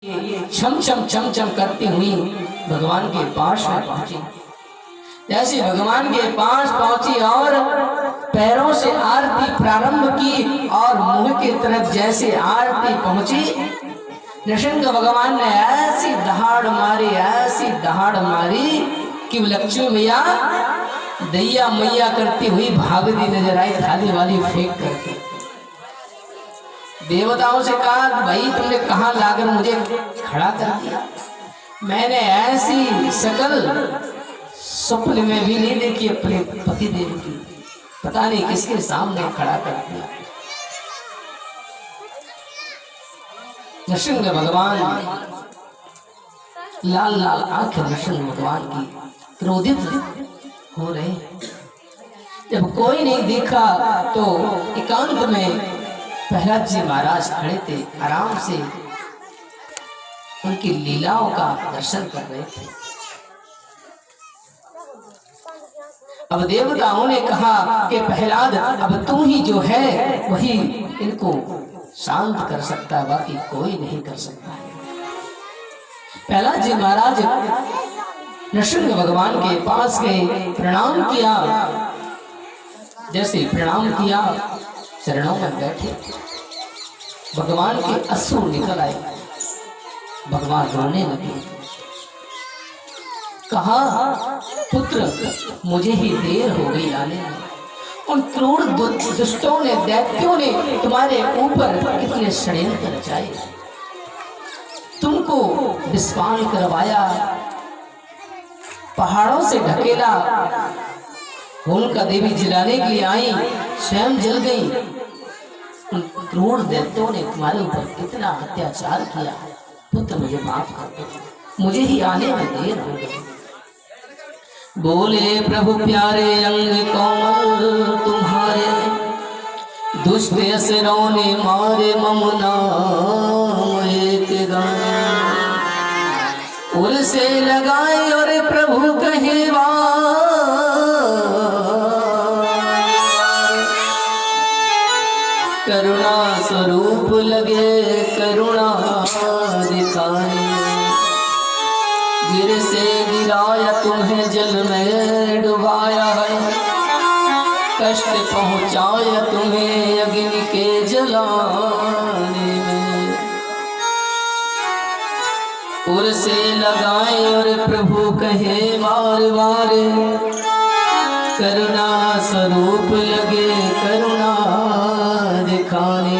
छम छम छम छम करती हुई भगवान के पास में पहुंची। जैसे भगवान के पास पहुंची और पैरों से आरती प्रारंभ की और मुंह की तरफ जैसे आरती पहुंची, नृसिंह भगवान ने ऐसी दहाड़ मारी कि लक्ष्मी मैया दैया मैया करती हुई भागती नजर आई, थाली वाली फेंक करके। देवताओं से कहा, भाई तुमने कहां लाकर मुझे खड़ा कर दिया? मैंने ऐसी शकल स्वप्न में भी नहीं देखी अपने पति देव की, पता नहीं किसके सामने खड़ा कर दिया। नृसिंह भगवान लाल लाल आंखें नृसिंह भगवान की क्रोधित हो रहे। जब कोई नहीं देखा तो एकांत में प्रहलाद जी महाराज खड़े थे, आराम से उनकी लीलाओं का दर्शन कर रहे थे। अब देवताओं ने कहा कि प्रहलाद अब तू ही जो है वही इनको शांत कर सकता है, बाकी कोई नहीं कर सकता है। प्रहलाद जी महाराज नृसिंह भगवान के पास गए, प्रणाम किया। जैसे प्रणाम किया, चरणों में बैठे, भगवान के अश्रु निकल आए, भगवान रोने लगे। कहा, पुत्र मुझे ही देर हो गई आने में। उन क्रूर दुष्टों ने, दैत्यों ने तुम्हारे ऊपर कितने षड्यंत्र रचाए, तुमको विस्फान करवाया, पहाड़ों से ढकेला, होलिका देवी जलाने के लिए आई, स्वयं जल गई। उन क्रूर दैत्यों ने तुम्हारे ऊपर कितना अत्याचार किया, पुत्र मुझे माफ कर दो, मुझे ही आने में देर हो गई। बोले प्रभु प्यारे अंग कोमल तुम्हारे, दुष्ट असुरों ने मारे ममुना एक गाने। उर से लगाए और प्रभु कहे करुणा स्वरूप लगे करुणा दिखाए। गिर से गिराया तुम्हें जल में डुबाया है, कष्ट पहुंचाया तुम्हें अग्नि के जलाने में। उर से लगाए और प्रभु कहे बार बार करुणा स्वरूप लगे करुणा दिखाने।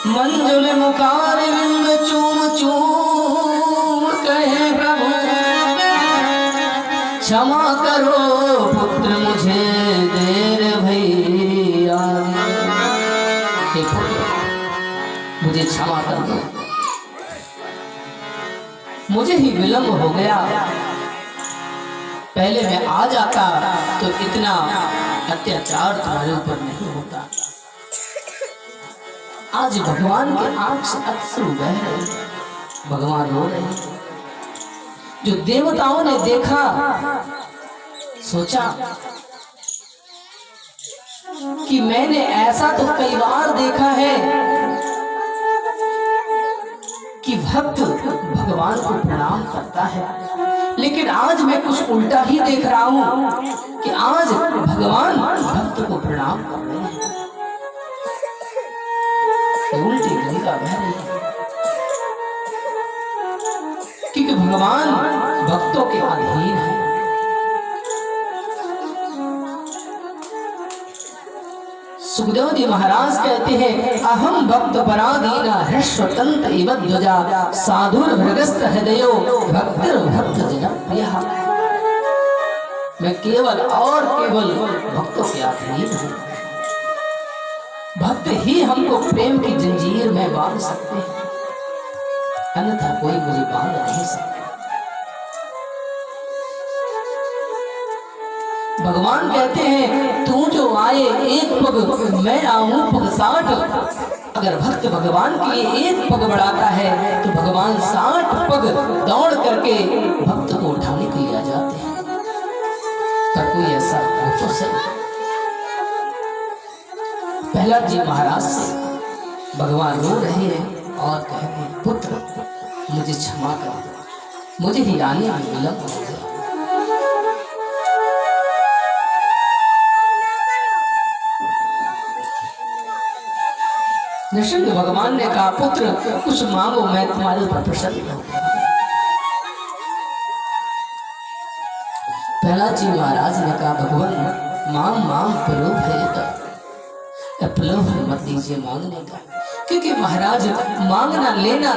मंजुल मुकार बिंब चूम चूम कहे प्रभु क्षमा करो पुत्र मुझे देर भैया। मुझे क्षमा कर दो, मुझे ही विलंब हो गया, पहले मैं आ जाता तो इतना अत्याचार तुम्हारे ऊपर नहीं होता। आज भगवान के आंख से अश्रु बह रहे, भगवान रो रहे। जो देवताओं ने देखा, सोचा कि मैंने ऐसा तो कई बार देखा है कि भक्त भगवान को प्रणाम करता है, लेकिन आज मैं कुछ उल्टा ही देख रहा हूं कि आज भगवान भक्त को प्रणाम कर रहे हैं। उल्टी गंगा बह रही है, क्योंकि भगवान भक्तों के अधीन है। सुखदेव जी महाराज कहते हैं, अहम भक्त पराधीन हृष्वतंत्र इव ध्वजा साधुर भृगस्त हृदयो भक्तिर भक्त जनप्रिय। मैं केवल और केवल भक्तों के अधीन हूँ। भक्त ही हमको प्रेम की जंजीर में बांध सकते हैं, अन्यथा कोई मुझे बांध नहीं सकता। भगवान कहते हैं, तू जो आए एक पग मैं आऊं पग 60। अगर भक्त भगवान के लिए एक पग बढ़ाता है तो भगवान 60 पग दौड़ करके भक्त को उठाने के लिए आ जाते हैं। पर कोई ऐसा हो तो सही। प्रहलाद जी महाराज से भगवान रो रहे हैं और कहते, पुत्र मुझे क्षमा कर दो, मुझे ही आने में विलंब हो गया। नृसिंह भगवान ने कहा, पुत्र कुछ मांगो, मैं तुम्हारे ऊपर प्रसन्न हूं। प्रहलाद जी महाराज ने कहा, भगवान माम माम प्रलोभ है, प्रलोभ मत दीजिए मांगने का, क्योंकि महाराज मांगना लेना